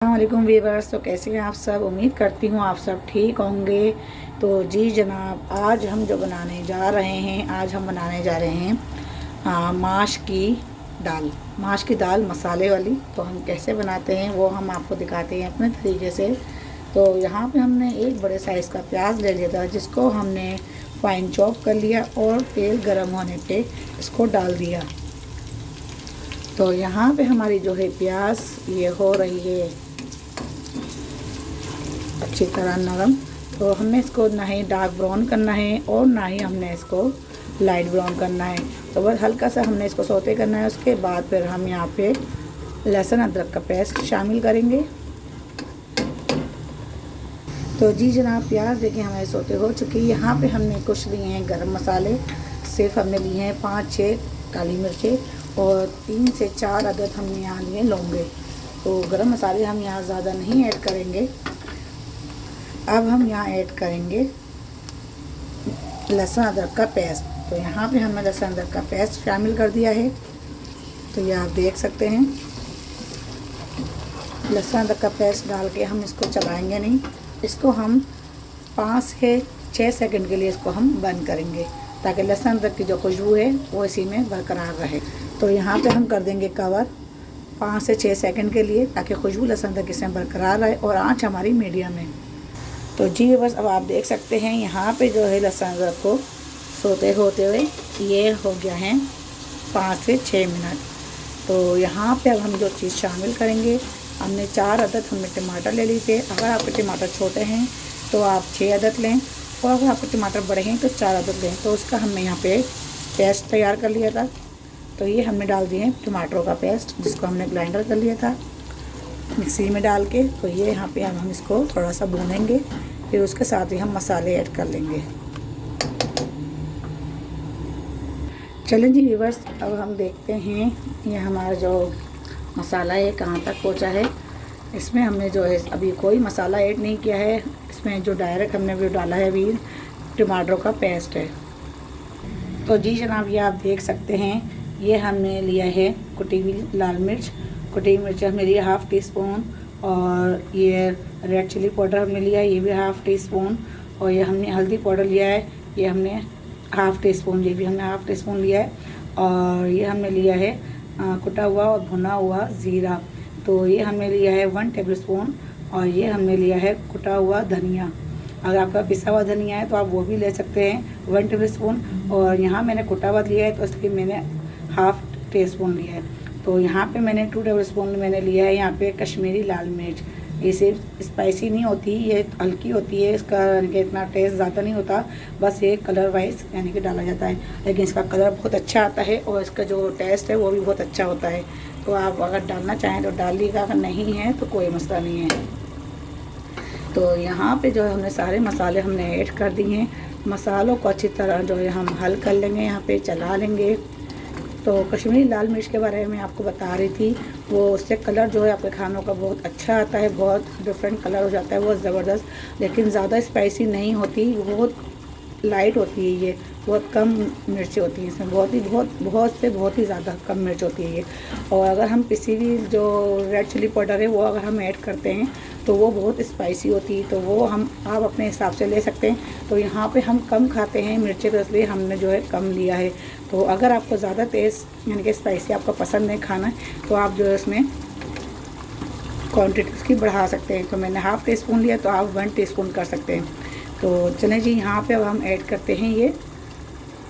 अस्सलाम वालेकुम वीवर्स। तो कैसे हैं आप सब? उम्मीद करती हूँ आप सब ठीक होंगे। तो जी जनाब, आज हम जो बनाने जा रहे हैं, आज हम बनाने जा रहे हैं माश की दाल। माश की दाल मसाले वाली। तो हम कैसे बनाते हैं वो हम आपको दिखाते हैं अपने तरीके से। तो यहाँ पे हमने एक बड़े साइज़ का प्याज ले लिया था, जिसको हमने फाइन चॉप कर लिया और तेल गर्म होने पे इसको डाल दिया। तो यहाँ पे हमारी जो है प्याज ये हो रही है अच्छी तरह नरम। तो हमने इसको ना ही डार्क ब्राउन करना है और ना ही हमने इसको लाइट ब्राउन करना है। तो बस हल्का सा हमने इसको सौते करना है। उसके बाद फिर हम यहाँ पे लहसुन अदरक का पेस्ट शामिल करेंगे। तो जी जनाब, प्याज देखिए हमारे सौते हो चुकी है। यहाँ पे हमने कुछ लिए हैं गरम मसाले, सिर्फ हमने लिए हैं 5-6 काली मिर्चें और 3 से 4 अदद हमने यहाँ लिए लौंगे। तो गरम मसाले हम यहाँ ज़्यादा नहीं ऐड करेंगे। अब हम यहाँ ऐड करेंगे लहसुन अदरक का पेस्ट। तो यहाँ पे हमने लहसुन अदरक का पेस्ट शामिल कर दिया है। तो ये आप देख सकते हैं, लहसुन अदरक का पेस्ट डाल के हम इसको चलाएंगे नहीं। इसको हम 5 से 6 सेकंड के लिए इसको हम बंद करेंगे, ताकि लहसुन अदरक की जो खुशबू है वो इसी में बरकरार रहे। तो यहाँ पे हम कर देंगे कवर 5 से 6 सेकंड के लिए, ताकि खुशबू लहसुन अदरक इसमें बरकरार रहे और आँच हमारी मीडियम है। तो जी बस अब आप देख सकते हैं यहाँ पे जो है लहसुन अदरक को सोते होते हुए ये हो गया है 5 से 6 मिनट। तो यहाँ पे अब हम जो चीज़ शामिल करेंगे, हमने 4 अदद हमने टमाटर ले लिए थे। अगर आपके टमाटर छोटे हैं तो आप 6 अदद लें, और अगर आपके टमाटर बड़े हैं तो 4 अदद लें। तो उसका हमने यहाँ पे पेस्ट तैयार कर लिया था। तो ये हमने डाल दिए टमाटरों का पेस्ट, जिसको हमने ग्राइंडर कर लिया था मिक्सी में डाल के। तो ये यहाँ पे हम इसको थोड़ा सा भूनेंगे, फिर उसके साथ ही हम मसाले ऐड कर लेंगे। चलें जी व्यूअर्स, अब हम देखते हैं ये हमारा जो मसाला है कहाँ तक पहुँचा है। इसमें हमने जो है अभी कोई मसाला ऐड नहीं किया है। इसमें जो डायरेक्ट हमने भी डाला है अभी टमाटरों का पेस्ट है। तो जी जनाब, ये आप देख सकते हैं, ये हमने लिया है कुटी हुई लाल मिर्च। कुटी हुई मिर्च हमने लिया 1/2 टीस्पून, और ये रेड चिली पाउडर हमने लिया है, ये भी 1/2 टीस्पून, और ये हमने हल्दी पाउडर लिया है, ये हमने 1/2 टीस्पून, ये भी हमने 1/2 टीस्पून लिया है। और ये हमने लिया है कुटा हुआ और भुना हुआ ज़ीरा। तो ये हमने लिया है 1 टेबलस्पून, और ये हमने लिया है कुटा हुआ धनिया। अगर आपका पिसा हुआ धनिया है तो आप वो भी ले सकते हैं 1 टेबलस्पून, और यहाँ मैंने कुटा हुआ लिया है तो इसलिए मैंने 1/2 टीस्पून लिया है। तो यहाँ पे मैंने 2 टेबलस्पून मैंने लिया है यहाँ पे कश्मीरी लाल मिर्च। ये सिर्फ स्पाइसी नहीं होती, ये हल्की होती है, इसका यानी कि इतना टेस्ट ज़्यादा नहीं होता, बस ये कलर वाइज यानी कि डाला जाता है। लेकिन इसका कलर बहुत अच्छा आता है और इसका जो टेस्ट है वो भी बहुत अच्छा होता है। तो आप अगर डालना चाहें तो डालिएगा, अगर नहीं है तो कोई मसला नहीं है। तो यहाँ पे जो है हमने सारे मसाले हमने ऐड कर दिए हैं। मसालों को अच्छी तरह जो है हम हल कर लेंगे, यहाँ पे चला लेंगे। तो कश्मीरी लाल मिर्च के बारे में आपको बता रही थी, वो उससे कलर जो है आपके खानों का बहुत अच्छा आता है, बहुत डिफरेंट कलर हो जाता है, बहुत ज़बरदस्त। लेकिन ज़्यादा स्पाइसी नहीं होती, बहुत लाइट होती है, ये बहुत कम मिर्ची होती है इसमें, बहुत ही ज़्यादा कम मिर्च होती है ये। और अगर हम पिसी हुई जो रेड चिली पाउडर है वो अगर हम ऐड करते हैं तो वो बहुत स्पाइसी होती है, तो वो आप अपने हिसाब से ले सकते हैं। तो यहाँ पे हम कम खाते हैं मिर्ची, तो इसलिए हमने जो है कम लिया है। तो अगर आपको ज़्यादा टेस्ट यानी कि स्पाइसी आपको पसंद नहीं खाना है तो आप जो है इसमें क्वान्टिटी उसकी बढ़ा सकते हैं। तो मैंने 1/2 टीस्पून लिया, तो आप 1 टीस्पून कर सकते हैं। तो चलें जी, यहाँ पे अब हम ऐड करते हैं ये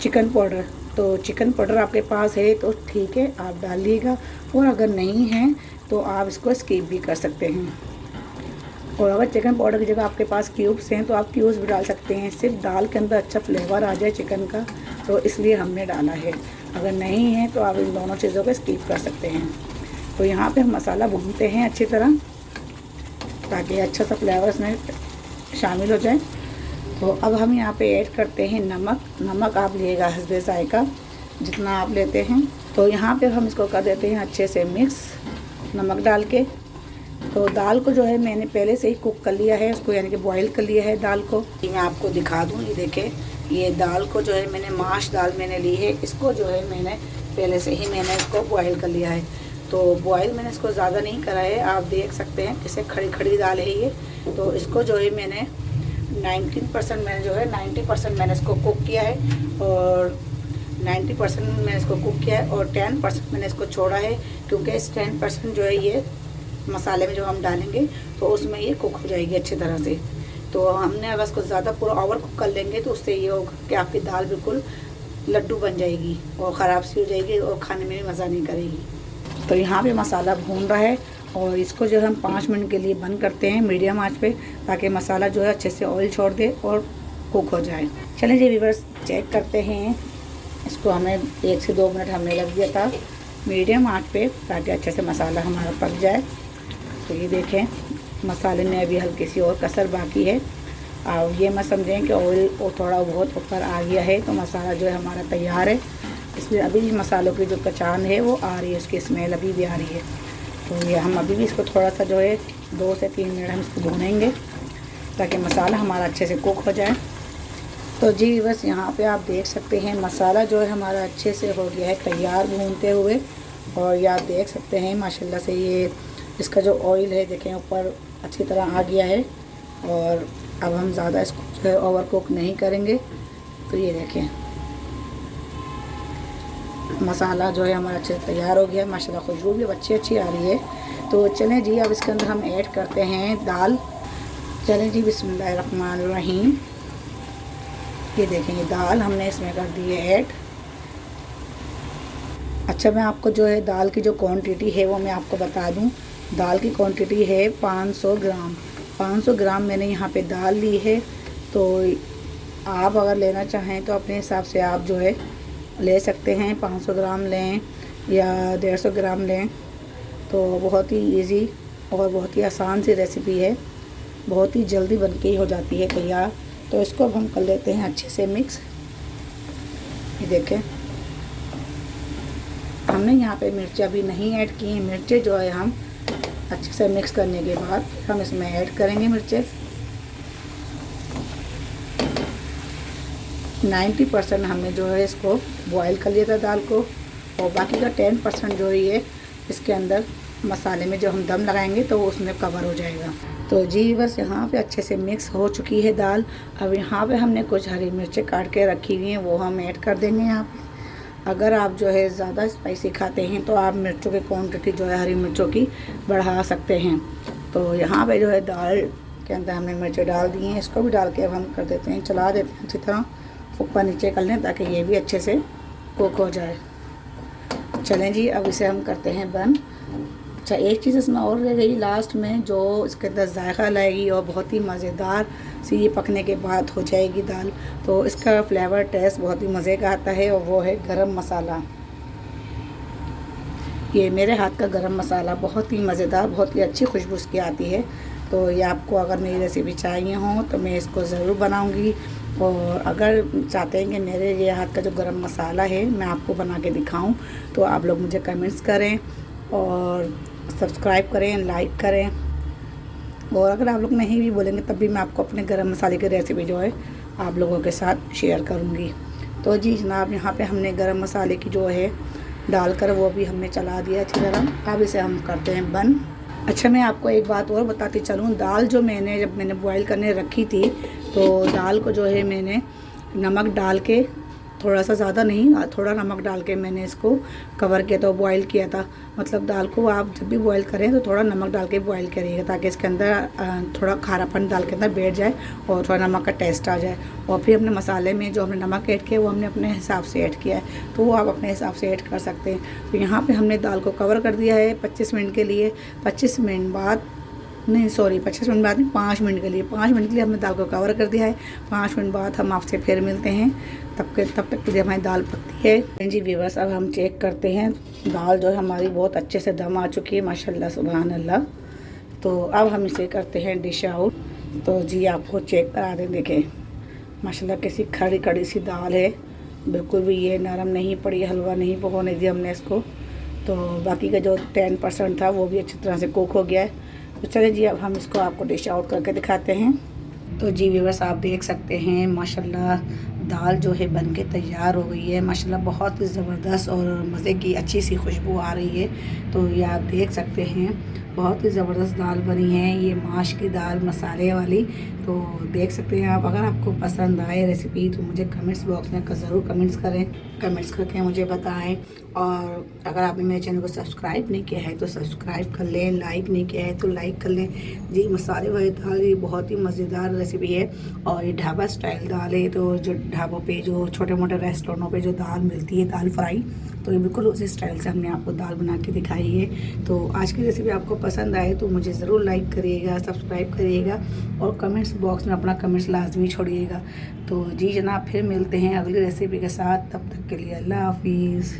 चिकन पाउडर। तो चिकन पाउडर आपके पास है तो ठीक है, आप डालिएगा, और अगर नहीं है तो आप इसको स्किप भी कर सकते हैं। और अगर चिकन पाउडर की जगह आपके पास क्यूब्स हैं तो आप क्यूब्स भी डाल सकते हैं, सिर्फ दाल के अंदर अच्छा फ्लेवर आ जाए चिकन का, तो इसलिए हमने डाला है। अगर नहीं है तो आप इन दोनों चीज़ों को स्किप कर सकते हैं। तो यहाँ पे हम मसाला भूनते हैं अच्छी तरह, ताकि अच्छा सा फ्लेवर इसमें शामिल हो जाए। तो अब हम यहाँ पे ऐड करते हैं नमक। नमक आप लिएगा हस्बे ज़ायका, जितना आप लेते हैं। तो यहाँ पे हम इसको कर देते हैं अच्छे से मिक्स नमक डाल के। तो दाल को जो है मैंने पहले से ही कुक कर लिया है, उसको यानी कि बॉईल कर लिया है दाल को। मैं आपको दिखा दूँ, ये देखें, ये दाल को जो है मैंने माश दाल मैंने ली है, इसको जो है मैंने पहले से ही मैंने इसको बॉईल कर लिया है। तो बॉयल मैंने इसको ज़्यादा नहीं करा है, आप देख सकते हैं किसे खड़ी खड़ी दाल है ये। तो इसको जो है मैंने 19% मैंने जो है 90% मैंने इसको कुक किया है, और 90% मैंने इसको कुक किया है, और 10% मैंने इसको छोड़ा है, क्योंकि इस 10% जो है ये मसाले में जो हम डालेंगे तो उसमें ये कुक हो जाएगी अच्छी तरह से। तो हमने अगर इसको ज़्यादा पूरा ओवर कुक कर लेंगे तो उससे ये होगा कि आपकी दाल बिल्कुल लड्डू बन जाएगी और ख़राब सी हो जाएगी और खाने में भी मज़ा नहीं करेगी। तो यहाँ पे मसाला भून रहा है, और इसको जो हम 5 मिनट के लिए बंद करते हैं मीडियम आंच पे, ताकि मसाला जो है अच्छे से ऑयल छोड़ दे और कुक हो जाए। चलिए जी व्यूअर्स, चेक करते हैं। इसको हमें 1 से 2 मिनट हमने लग दिया था मीडियम आंच पे, ताकि अच्छे से मसाला हमारा पक जाए। तो ये देखें, मसाले में अभी हल्की सी और कसर बाकी है। और ये मत समझें कि ऑयल थोड़ा बहुत ऊपर आ गया है तो मसाला जो है हमारा तैयार है, इसलिए अभी भी मसालों की जो पहचान है वो आ रही है, उसकी स्मेल अभी भी आ रही है। तो ये हम अभी भी इसको थोड़ा सा जो है 2 से 3 मिनट हम इसको भूनेंगे, ताकि मसाला हमारा अच्छे से कुक हो जाए। तो जी बस यहाँ पे आप देख सकते हैं मसाला जो है हमारा अच्छे से हो गया है तैयार भूनते हुए, और ये आप देख सकते हैं माशाल्लाह से ये इसका जो ऑयल है देखें ऊपर अच्छी तरह आ गया है। और अब हम ज़्यादा इसको जो है ओवर कुक नहीं करेंगे। तो ये देखें मसाला जो है हमारा अच्छे से तैयार हो गया है, माशाल्लाह खुशबू भी अच्छी आ रही है। तो चलें जी अब इसके अंदर हम ऐड करते हैं दाल। चलें जी बिस्मिल्लाहिर्रहमानिर्रहीम। ये देखें ये दाल हमने इसमें कर दी है ऐड। अच्छा, मैं आपको जो है दाल की जो क्वांटिटी है वो मैं आपको बता दूं। दाल की क्वांटिटी है 500 ग्राम। 500 ग्राम मैंने यहाँ पे दाल ली है। तो आप अगर लेना चाहें तो अपने हिसाब से आप जो है ले सकते हैं, 500 ग्राम लें या 150 ग्राम लें। तो बहुत ही इजी और बहुत ही आसान सी रेसिपी है, बहुत ही जल्दी बन के हो जाती है तैयार। तो इसको अब हम कर लेते हैं अच्छे से मिक्स। ये देखें हमने यहाँ पे मिर्ची अभी नहीं ऐड की हैं। मिर्चें जो है हम अच्छे से मिक्स करने के बाद हम इसमें ऐड करेंगे मिर्चें। 90% हमने जो है इसको बॉयल कर लिया था दाल को, और बाकी का 10% जो है ये इसके अंदर मसाले में जो हम दम लगाएंगे तो वो उसमें कवर हो जाएगा। तो जी बस यहाँ पे अच्छे से मिक्स हो चुकी है दाल। अब यहाँ पे हमने कुछ हरी मिर्चें काट के रखी हुई हैं, वो हम ऐड कर देंगे यहाँ पे। अगर आप जो है ज़्यादा स्पाइसी खाते हैं तो आप मिर्चों की क्वांटिटी जो है हरी मिर्चों की बढ़ा सकते हैं। तो यहाँ पे जो है दाल के अंदर हमने मिर्चें डाल दी हैं, इसको भी डाल के अब हम कर देते हैं, चला देते हैं अच्छी तरह, ऊपर नीचे कर लें ताकि ये भी अच्छे से कुक हो जाए। चलें जी अब इसे हम करते हैं बंद। अच्छा, एक चीज़ इसमें और रह गई लास्ट में, जो इसके अंदर जायका लाएगी और बहुत ही मज़ेदार सी ये पकने के बाद हो जाएगी दाल। तो इसका फ्लेवर टेस्ट बहुत ही मज़े का आता है, और वो है गरम मसाला। ये मेरे हाथ का गरम मसाला बहुत ही मज़ेदार, बहुत ही अच्छी खुशबू इसकी आती है। तो ये आपको अगर मेरी रेसिपी चाहिए हो तो मैं इसको ज़रूर बनाऊँगी। और अगर चाहते हैं कि मेरे ये हाथ का जो गरम मसाला है मैं आपको बना के दिखाऊं, तो आप लोग मुझे कमेंट्स करें और सब्सक्राइब करें, लाइक करें। और अगर आप लोग नहीं भी बोलेंगे तब भी मैं आपको अपने गरम मसाले की रेसिपी जो है आप लोगों के साथ शेयर करूंगी। तो जी जनाब, यहाँ पे हमने गरम मसाले की जो है डालकर वो भी हमने चला दिया अच्छी तरह। अब इसे हम करते हैं बंद। अच्छा, मैं आपको एक बात और बताती चलूँ, दाल जो जब मैंने बॉईल करने रखी थी तो दाल को जो है मैंने नमक डाल के, थोड़ा सा ज़्यादा नहीं, थोड़ा नमक डाल के मैंने इसको कवर किया था, बॉईल किया था। मतलब दाल को आप जब भी बॉईल करें तो थोड़ा नमक डाल के बॉईल करिएगा, ताकि इसके अंदर थोड़ा खारापन दाल के अंदर बैठ जाए और थोड़ा नमक का टेस्ट आ जाए। और फिर हमने मसाले में जो हमने नमक ऐड किया वो हमने अपने हिसाब से ऐड किया है, तो वो आप अपने हिसाब से ऐड कर सकते हैं। तो यहाँ पर हमने दाल को कवर कर दिया है 25 मिनट के लिए। 25 मिनट बाद नहीं, सॉरी 25 मिनट बाद नहीं, 5 मिनट के लिए, 5 मिनट के लिए हमने दाल को कवर कर दिया है। 5 मिनट बाद हम आपसे फिर मिलते हैं, तब तक के लिए हमारी दाल पकती है। जी व्यूअर्स, अब हम चेक करते हैं। दाल जो है हमारी बहुत अच्छे से दम आ चुकी है, माशाल्लाह सुभान अल्लाह। तो अब हम इसे करते हैं डिश आउट। तो जी आपको चेक करा दें, देखें माशाल्लाह कैसी खड़ी खड़ी सी दाल है, बिल्कुल भी ये नरम नहीं पड़ी, हलवा नहीं होने दिया हमने इसको। तो बाकी का जो 10% था वो भी अच्छी तरह से कुक हो गया है। तो चलिए जी अब हम इसको आपको डिश आउट करके दिखाते हैं। तो जी व्यूअर्स, आप देख सकते हैं माशाल्लाह दाल जो है बन के तैयार हो गई है माशाल्लाह, बहुत ही ज़बरदस्त और मज़े की अच्छी सी खुशबू आ रही है। तो ये आप देख सकते हैं बहुत ही ज़बरदस्त दाल बनी है, ये माश की दाल मसाले वाली। तो देख सकते हैं आप। अगर आपको पसंद आए रेसिपी तो मुझे कमेंट्स बॉक्स में ज़रूर कमेंट्स करें, कमेंट्स करके मुझे बताएं। और अगर आपने मेरे चैनल को सब्सक्राइब नहीं किया है तो सब्सक्राइब कर लें, लाइक नहीं किया है तो लाइक कर लें। जी मसाले वाली दाल ये बहुत ही मज़ेदार रेसिपी है और ये ढाबा स्टाइल दाल है। तो जो ढाबों पे जो छोटे मोटे रेस्टोरेंटों पे जो दाल मिलती है दाल फ्राई, तो ये बिल्कुल उसी स्टाइल से हमने आपको दाल बना के दिखाई है। तो आज की रेसिपी आपको पसंद आए तो मुझे ज़रूर लाइक करिएगा, सब्सक्राइब करिएगा और कमेंट्स बॉक्स में अपना कमेंट्स लाजमी छोड़िएगा। तो जी जनाब, फिर मिलते हैं अगली रेसिपी के साथ। तब तक के लिए अल्लाह हाफिज़।